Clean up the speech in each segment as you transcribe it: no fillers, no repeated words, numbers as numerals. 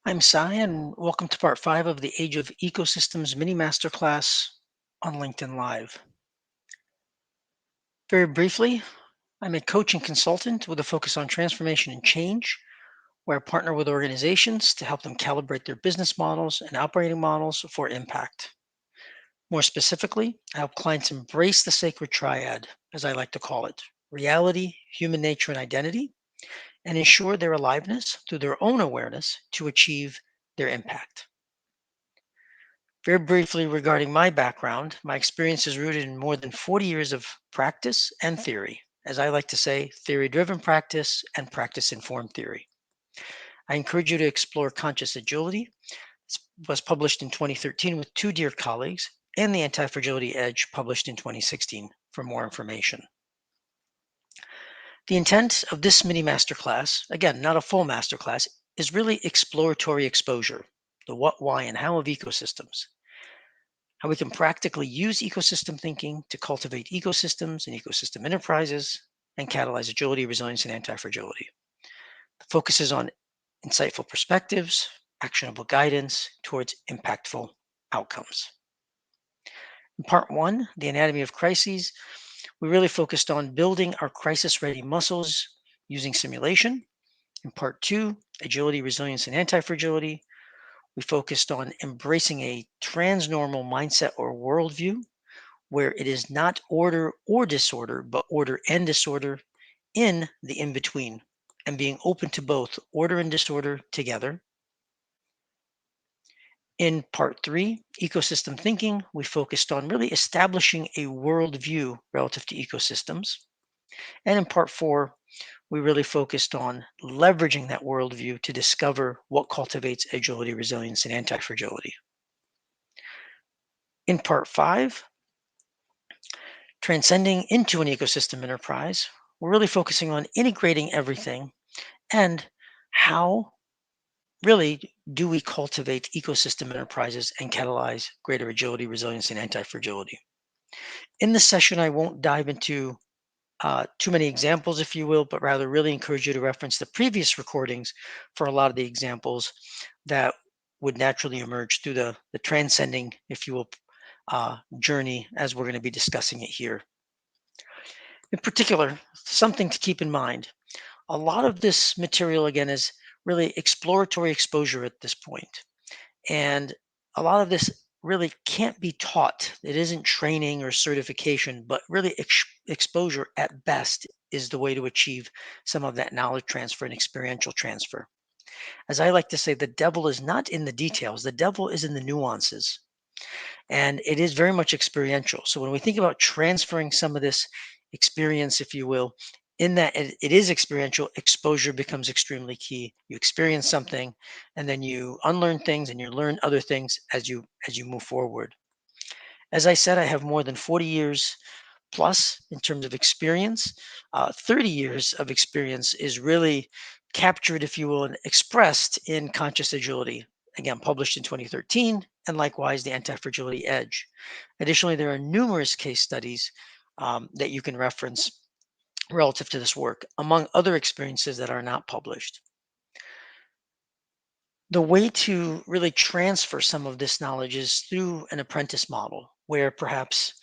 I'm Sai, and welcome to part 5 of the Age of Ecosystems mini masterclass on LinkedIn Live. Very briefly, I'm a coach and consultant with a focus on transformation and change, where I partner with organizations to help them calibrate their business models and operating models for impact. More specifically, I help clients embrace the sacred triad, as I like to call it: reality, human nature, and identity, and ensure their aliveness through their own awareness to achieve their impact. Very briefly regarding my background, my experience is rooted in more than 40 years of practice and theory. As I like to say, theory driven practice and practice informed theory. I encourage you to explore Conscious Agility. It was published in 2013 with two dear colleagues, and The Anti Fragility Edge, published in 2016, for more information. The intent of this mini masterclass, again, not a full masterclass, is really exploratory exposure, the what, why, and how of ecosystems. How we can practically use ecosystem thinking to cultivate ecosystems and ecosystem enterprises and catalyze agility, resilience, and anti-fragility. The focus is on insightful perspectives, actionable guidance towards impactful outcomes. In part 1, the anatomy of crises, we really focused on building our crisis-ready muscles using simulation. In part 2, agility, resilience, and anti-fragility, we focused on embracing a transnormal mindset or worldview where it is not order or disorder, but order and disorder in the in between, and being open to both order and disorder together. In part 3, ecosystem thinking, we focused on really establishing a worldview relative to ecosystems. And in part 4, we really focused on leveraging that worldview to discover what cultivates agility, resilience, and anti fragility. In part 5, transcending into an ecosystem enterprise, we're really focusing on integrating everything and how really do we cultivate ecosystem enterprises and catalyze greater agility, resilience, and anti fragility. In this session, I won't dive into too many examples, if you will, but rather really encourage you to reference the previous recordings for a lot of the examples that would naturally emerge through the transcending, if you will, journey as we're going to be discussing it here. In particular, something to keep in mind: a lot of this material, again, is really exploratory exposure at this point. And a lot of this really can't be taught. It isn't training or certification, but really exposure at best is the way to achieve some of that knowledge transfer and experiential transfer. As I like to say, the devil is not in the details, the devil is in the nuances. And it is very much experiential. So when we think about transferring some of this experience, if you will, in that it is experiential, exposure becomes extremely key. You experience something, and then you unlearn things, and you learn other things as you move forward. As I said, I have more than 40 years plus in terms of experience. 30 years of experience is really captured, if you will, and expressed in Conscious Agility, again, published in 2013, and likewise the Anti Fragility Edge. Additionally, there are numerous case studies that you can reference relative to this work, among other experiences that are not published. The way to really transfer some of this knowledge is through an apprentice model, where perhaps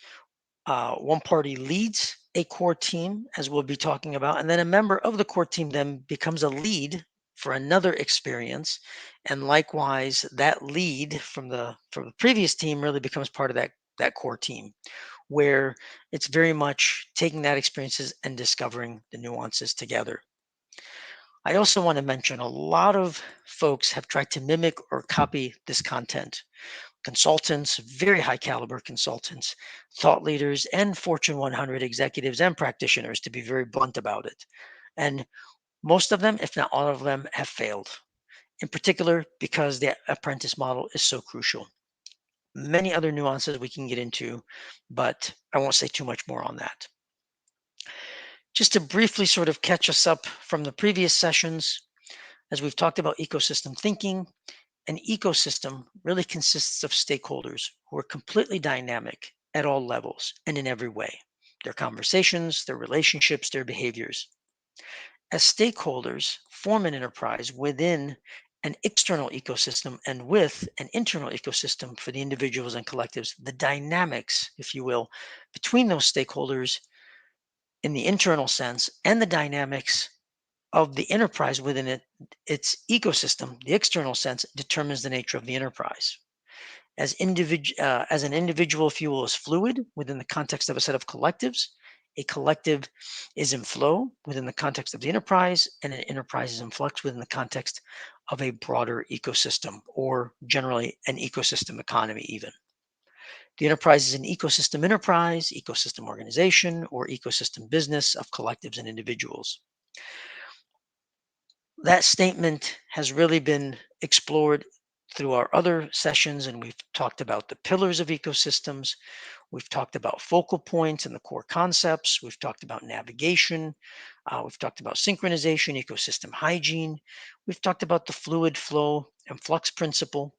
one party leads a core team, as we'll be talking about, and then a member of the core team then becomes a lead for another experience, and likewise that lead from the previous team really becomes part of that core team, where it's very much taking that experiences and discovering the nuances together. I also want to mention a lot of folks have tried to mimic or copy this content: consultants, very high caliber consultants, thought leaders, and Fortune 100 executives and practitioners, to be very blunt about it. And most of them, if not all of them, have failed, in particular because the apprentice model is so crucial. Many other nuances we can get into, but I won't say too much more on that. Just to briefly sort of catch us up from the previous sessions, as we've talked about ecosystem thinking, an ecosystem really consists of stakeholders who are completely dynamic at all levels and in every way: their conversations, their relationships, their behaviors. As stakeholders form an enterprise within an external ecosystem and with an internal ecosystem for the individuals and collectives, the dynamics, if you will, between those stakeholders in the internal sense and the dynamics of the enterprise within its ecosystem, the external sense, determines the nature of the enterprise. As an individual fuel is fluid within the context of a set of collectives, a collective is in flow within the context of the enterprise, and an enterprise is in flux within the context of a broader ecosystem, or generally an ecosystem economy even. The enterprise is an ecosystem enterprise, ecosystem organization, or ecosystem business of collectives and individuals. That statement has really been explored through our other sessions, and we've talked about the pillars of ecosystems. We've talked about focal points and the core concepts. We've talked about navigation. We've talked about synchronization, ecosystem hygiene. We've talked about the fluid flow and flux principle.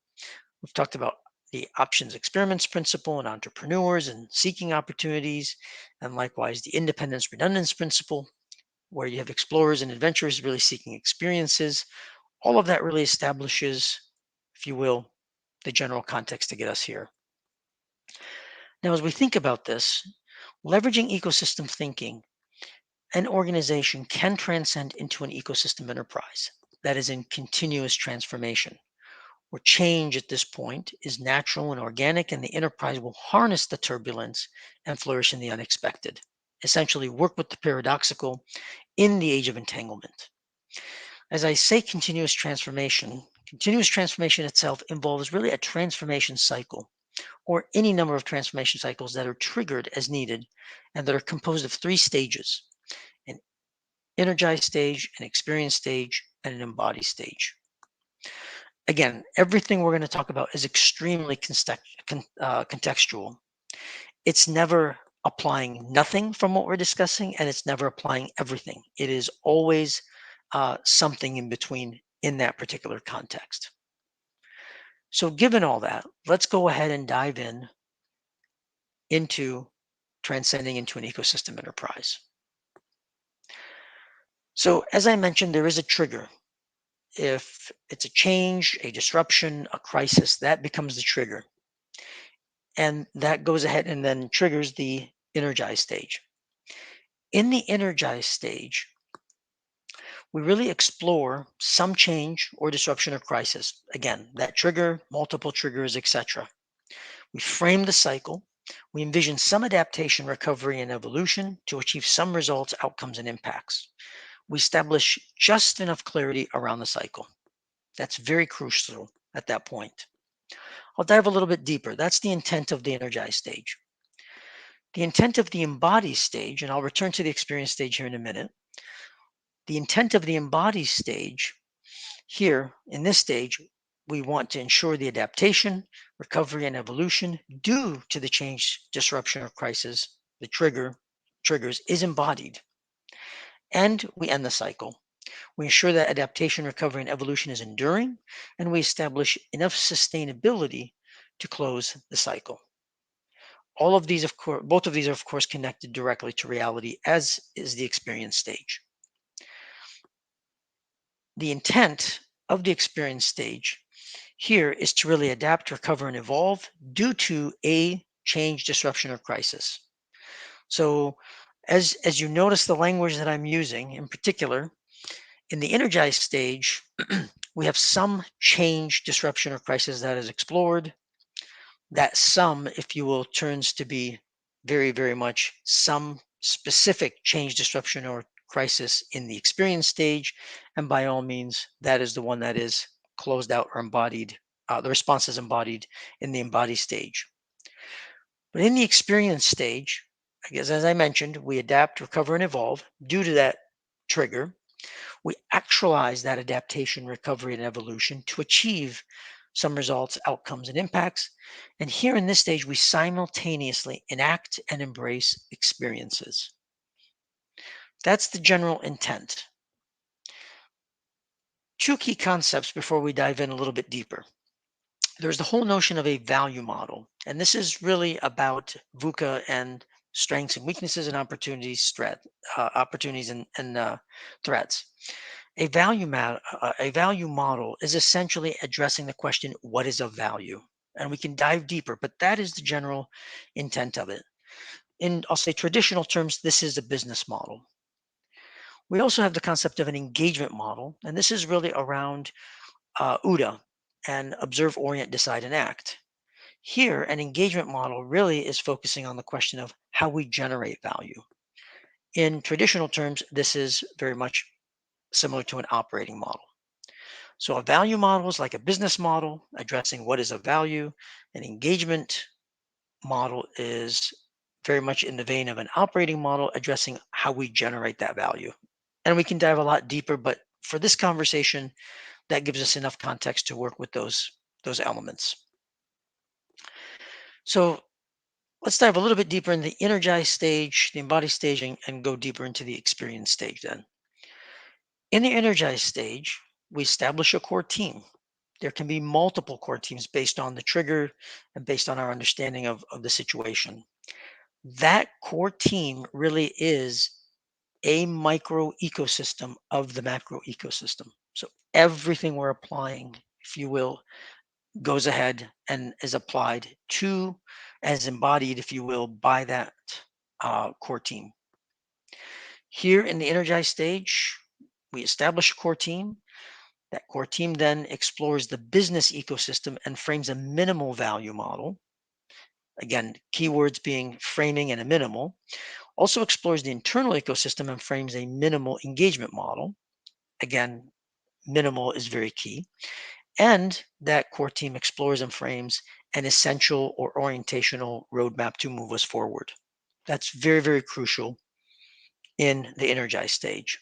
We've talked about the options experiments principle and entrepreneurs and seeking opportunities, and likewise the independence redundance principle, where you have explorers and adventurers really seeking experiences. All of that really establishes, if you will, the general context to get us here. Now, as we think about this, leveraging ecosystem thinking, an organization can transcend into an ecosystem enterprise that is in continuous transformation, where change at this point is natural and organic, and the enterprise will harness the turbulence and flourish in the unexpected. Essentially, work with the paradoxical in the age of entanglement. As I say, continuous transformation itself involves really a transformation cycle, or any number of transformation cycles that are triggered as needed and that are composed of three stages: an energized stage, an experience stage, and an embodied stage. Again, everything we're going to talk about is extremely contextual. It's never applying nothing from what we're discussing, and it's never applying everything. It is always something in between in that particular context. So, given all that, let's go ahead and dive into transcending into an ecosystem enterprise. So, as I mentioned, there is a trigger. If it's a change, a disruption, a crisis, that becomes the trigger. And that goes ahead and then triggers the energized stage. In the energized stage, we really explore some change or disruption or crisis. Again, that trigger, multiple triggers, etc. We frame the cycle. We envision some adaptation, recovery, and evolution to achieve some results, outcomes, and impacts. We establish just enough clarity around the cycle. That's very crucial at that point. I'll dive a little bit deeper. That's the intent of the energized stage. The intent of the embodied stage, and I'll return to the experience stage here in a minute. The intent of the embodied stage here in this stage, we want to ensure the adaptation, recovery, and evolution due to the change, disruption, or crisis, the triggers is embodied. And we end the cycle. We ensure that adaptation, recovery, and evolution is enduring, and we establish enough sustainability to close the cycle. All of these, of course, both of these are, of course, connected directly to reality, as is the experience stage. The intent of the experience stage here is to really adapt, recover, and evolve due to a change, disruption, or crisis. So, as you notice the language that I'm using, in particular, in the energized stage, we have some change, disruption, or crisis that is explored. That some, if you will, turns to be very, very much some specific change, disruption, or crisis in the experience stage. And by all means, that is the one that is closed out or embodied. The response is embodied in the embodied stage. But in the experience stage, I guess, as I mentioned, we adapt, recover, and evolve due to that trigger. We actualize that adaptation, recovery, and evolution to achieve some results, outcomes, and impacts. And here in this stage, we simultaneously enact and embrace experiences. That's the general intent. Two key concepts before we dive in a little bit deeper. There's the whole notion of a value model, and this is really about VUCA and strengths and weaknesses and opportunities, opportunities and threats. A value model is essentially addressing the question, what is of value? And we can dive deeper, but that is the general intent of it. In, I'll say, traditional terms, this is a business model. We also have the concept of an engagement model, and this is really around UDA and observe, orient, decide, and act. Here, an engagement model really is focusing on the question of how we generate value. In traditional terms, this is very much similar to an operating model. So a value model is like a business model addressing what is of value. An engagement model is very much in the vein of an operating model addressing how we generate that value. And we can dive a lot deeper, but for this conversation, that gives us enough context to work with those elements. So let's dive a little bit deeper in the energized stage, the embodied staging, and go deeper into the experience stage then. In the energized stage, we establish a core team. There can be multiple core teams based on the trigger and based on our understanding of the situation. That core team really is a micro ecosystem of the macro ecosystem. So everything we're applying, if you will, goes ahead and is applied to, as embodied, if you will, by that core team. Here in the energized stage, we establish a core team. That core team then explores the business ecosystem and frames a minimal value model. Again, keywords being framing and a minimal. Also explores the internal ecosystem and frames a minimal engagement model. Again, minimal is very key. And that core team explores and frames an essential or orientational roadmap to move us forward. That's very, very crucial in the energized stage.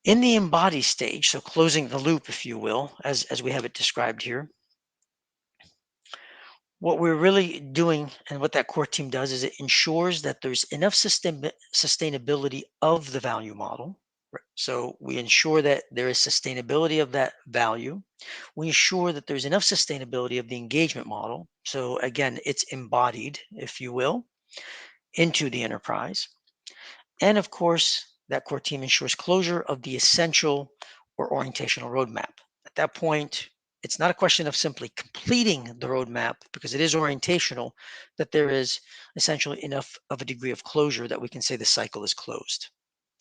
In the embodied stage, so closing the loop, if you will, as we have it described here, what we're really doing and what that core team does is it ensures that there's enough sustainability of the value model. So we ensure that there is sustainability of that value. We ensure that there's enough sustainability of the engagement model. So again, it's embodied, if you will, into the enterprise. And of course, that core team ensures closure of the essential or orientational roadmap. At that point, it's not a question of simply completing the roadmap because it is orientational, that there is essentially enough of a degree of closure that we can say the cycle is closed.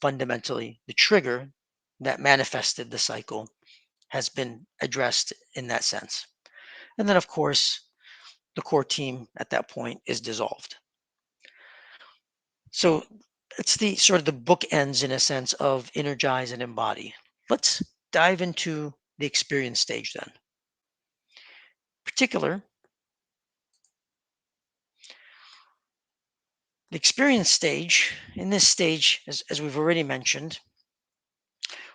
Fundamentally, the trigger that manifested the cycle has been addressed in that sense. And then, of course, the core team at that point is dissolved. So it's the sort of the bookends in a sense of energize and embody. Let's dive into the experience stage then. Particular, the experience stage, in this stage, as we've already mentioned,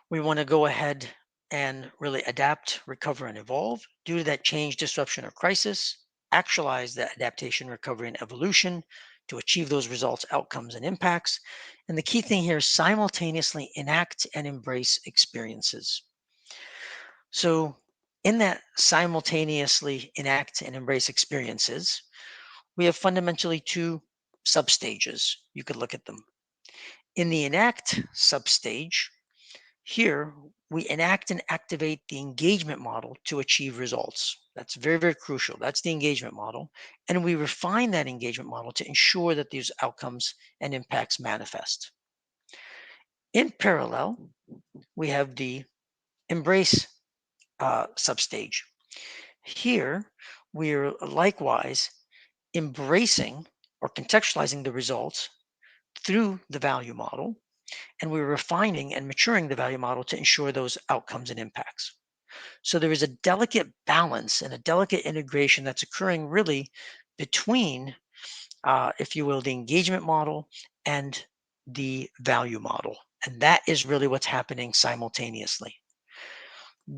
we want to go ahead and really adapt, recover, and evolve due to that change, disruption, or crisis. Actualize that adaptation, recovery, and evolution to achieve those results, outcomes, and impacts. And the key thing here is simultaneously enact and embrace experiences. So, in that simultaneously enact and embrace experiences, we have fundamentally two substages. You could look at them. In the enact substage, here, we enact and activate the engagement model to achieve results. That's very, very crucial. That's the engagement model. And we refine that engagement model to ensure that these outcomes and impacts manifest. In parallel, we have the embrace substage. Here, we're likewise embracing or contextualizing the results through the value model, and we're refining and maturing the value model to ensure those outcomes and impacts. So there is a delicate balance and a delicate integration that's occurring really between, if you will, the engagement model and the value model. And that is really what's happening simultaneously.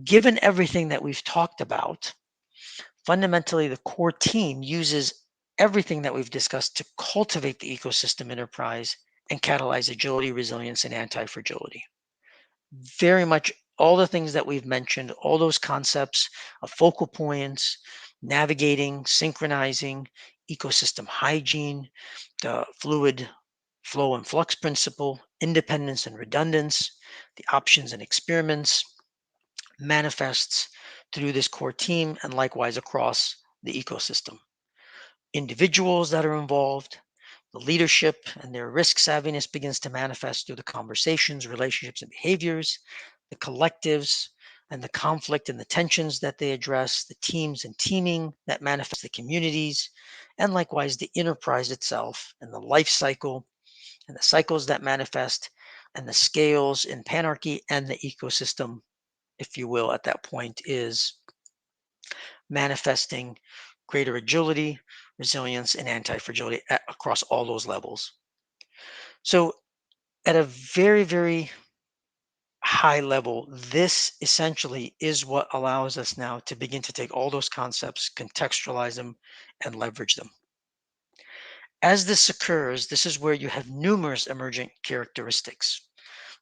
Given everything that we've talked about, fundamentally, the core team uses everything that we've discussed to cultivate the ecosystem enterprise and catalyze agility, resilience, and anti fragility. Very much all the things that we've mentioned, all those concepts of focal points, navigating, synchronizing, ecosystem hygiene, the fluid flow and flux principle, independence and redundance, The options and experiments manifests through this core team and likewise across the ecosystem. Individuals that are involved, the leadership and their risk savviness begins to manifest through the conversations, relationships, and behaviors, the collectives and the conflict and the tensions that they address, the teams and teaming that manifest the communities, and likewise the enterprise itself and the life cycle and the cycles that manifest and the scales in panarchy and the ecosystem, if you will, at that point is manifesting greater agility, resilience, and anti-fragility across all those levels. So, at a very, very high level, this essentially is what allows us now to begin to take all those concepts, contextualize them, and leverage them. As this occurs, this is where you have numerous emergent characteristics.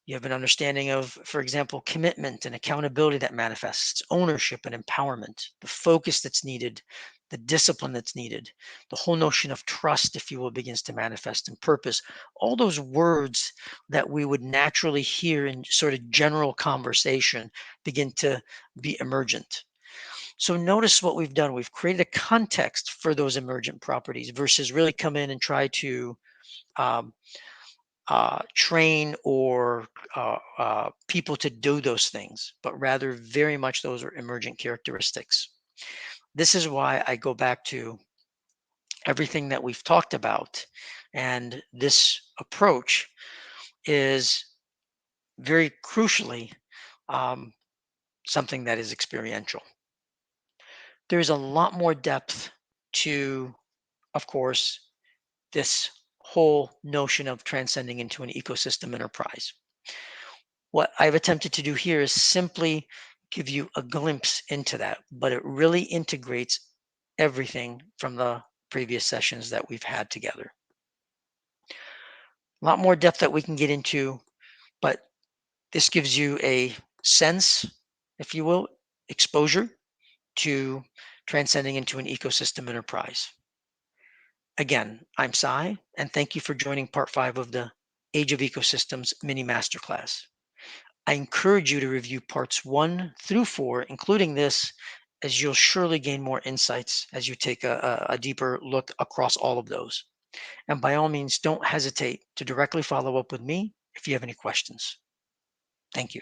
You have an understanding of, for example, commitment and accountability that manifests, ownership and empowerment, the focus that's needed, the discipline that's needed, the whole notion of trust, if you will, begins to manifest, and purpose. All those words that we would naturally hear in sort of general conversation begin to be emergent. So notice what we've done. We've created a context for those emergent properties versus really come in and try to um, train or people to do those things, but rather very much those are emergent characteristics. This is why I go back to everything that we've talked about. And this approach is very crucially um, something that is experiential. There's a lot more depth to, of course, this whole notion of transcending into an ecosystem enterprise. What I've attempted to do here is simply give you a glimpse into that, but it really integrates everything from the previous sessions that we've had together. A lot more depth that we can get into, but this gives you a sense, if you will, exposure to transcending into an ecosystem enterprise. Again, I'm Sai, and thank you for joining part 5 of the Age of Ecosystems mini masterclass. I encourage you to review parts 1 through 4, including this, as you'll surely gain more insights as you take a deeper look across all of those. And by all means, don't hesitate to directly follow up with me if you have any questions. Thank you.